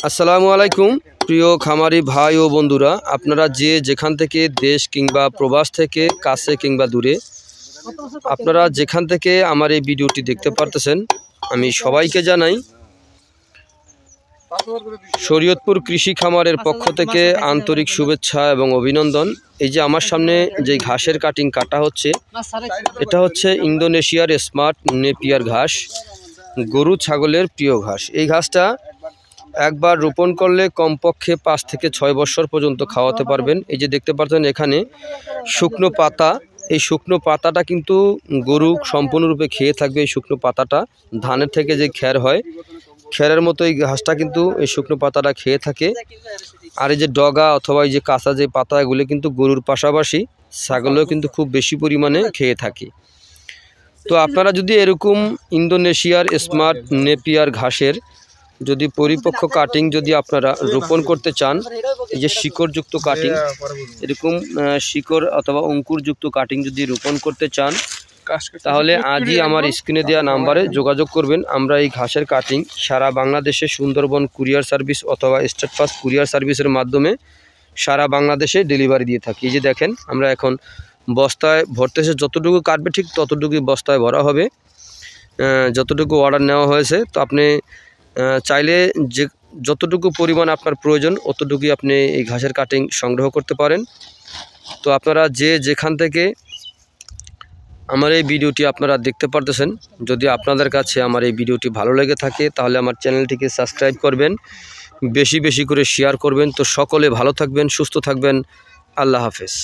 আসসালামু আলাইকুম প্রিয় খামারি ভাই ও বন্ধুরা, আপনারা যে যেখান থেকে দেশ কিংবা প্রবাস থেকে কাছে কিংবা দূরে আপনারা যেখান থেকে আমার এই ভিডিওটি দেখতে পারতেছেন, আমি সবাইকে জানাই শরীয়তপুর কৃষি খামারের পক্ষ থেকে আন্তরিক শুভেচ্ছা এবং অভিনন্দন। এই যে আমার সামনে যে ঘাসের কাটিং কাটা হচ্ছে, এটা হচ্ছে ইন্দোনেশিয়ার স্মার্ট নেপিয়ার ঘাস, গরু ছাগলের প্রিয় ঘাস। এই ঘাসটা একবার রোপণ করলে কমপক্ষে 5 থেকে 6 বছর পর্যন্ত খাওয়াতে পারবেন। এই যে দেখতে পাচ্ছেন এখানে শুকনো পাতা, এই শুকনো পাতাটা কিন্তু গরু সম্পূর্ণরূপে খেয়ে থাকবে। এই শুকনো পাতাটা ধানের থেকে যে খ্যার হয়, খ্যারের মতো এই ঘাসটা কিন্তু এই শুকনো পাতাটা খেয়ে থাকে। আর এই যে ডগা অথবা এই যে কাঁচা যে পাতা, এগুলো কিন্তু গরুর পাশাপাশি ছাগলেও কিন্তু খুব বেশি পরিমাণে খেয়ে থাকে। তো আপনারা যদি এরকম ইন্দোনেশিয়ার স্মার্ট নেপিয়ার ঘাসের যদি পরিপক্ক কাটিং যদি আপনারা রোপণ করতে চান, এই যে শিকড়যুক্ত কাটিং, এরকম শিকড় অথবা অঙ্কুরযুক্ত কাটিং যদি রোপণ করতে চান, তাহলে আজই আমার স্ক্রিনে দেওয়া নাম্বারে যোগাযোগ করবেন। আমরা এই ঘাসের কাটিং সারা বাংলাদেশে সুন্দরবন কুরিয়ার সার্ভিস অথবা স্টেট ফাস্ট কুরিয়ার সার্ভিসের মাধ্যমে সারা বাংলাদেশে ডেলিভারি দিয়ে থাকি। এই যে দেখেন, আমরা এখন বস্তায় ভরতেছে, যতটুকু কাটবে ঠিক ততটুকুই বস্তায় ভরা হবে, যতটুকু অর্ডার নেওয়া হয়েছে। তো আপনি চাইলে যে যতটুকু পরিমাণ আপনার প্রয়োজন অতটুকুই আপনি এই ঘাসের কাটিং সংগ্রহ করতে পারেন। তো আপনারা যে যেখান থেকে আমার এই ভিডিওটি আপনারা দেখতে পারতেছেন, যদি আপনাদের কাছে আমার এই ভিডিওটি ভালো লেগে থাকে তাহলে আমার চ্যানেলটিকে সাবস্ক্রাইব করবেন, বেশি বেশি করে শেয়ার করবেন। তো সকলে ভালো থাকবেন, সুস্থ থাকবেন। আল্লাহ হাফেজ।